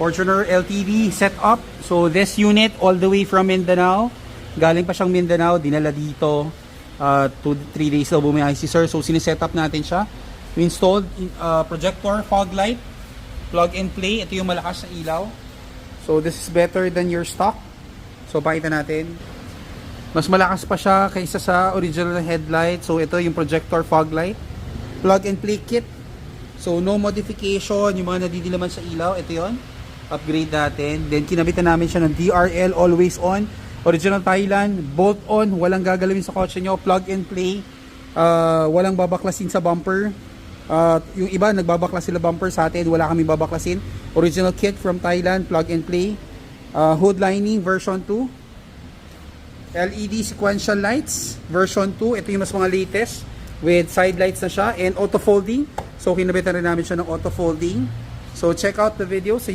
Fortuner LTD setup. So this unit all the way from Mindanao. Galing pa siyang Mindanao, dinala dito. 2-3 days daw bumiyahe si sir. So siniset up natin siya. We installed projector, fog light, plug and play. Ito yung malakas na ilaw. So this is better than your stock. So pakita natin. Mas malakas pa siya kaysa sa original headlight. So ito yung projector fog light. Plug and play kit. So no modification. Yung mga nadidilaman sa ilaw. Ito yon. Upgrade natin. Then kinabitan namin siya ng DRL always on. Original Thailand. Bolt on. Walang gagalawin sa kotse nyo. Plug and play. Walang babaklasin sa bumper. Yung iba nagbabaklas sila bumper, sa atin wala kami babaklasin. Original kit from Thailand. Plug and play. Hood lining version 2. LED sequential lights version 2. Ito yung mas mga latest with side lights na siya and auto folding. So kinabitan rin namin siya ng auto folding. So check out the video sa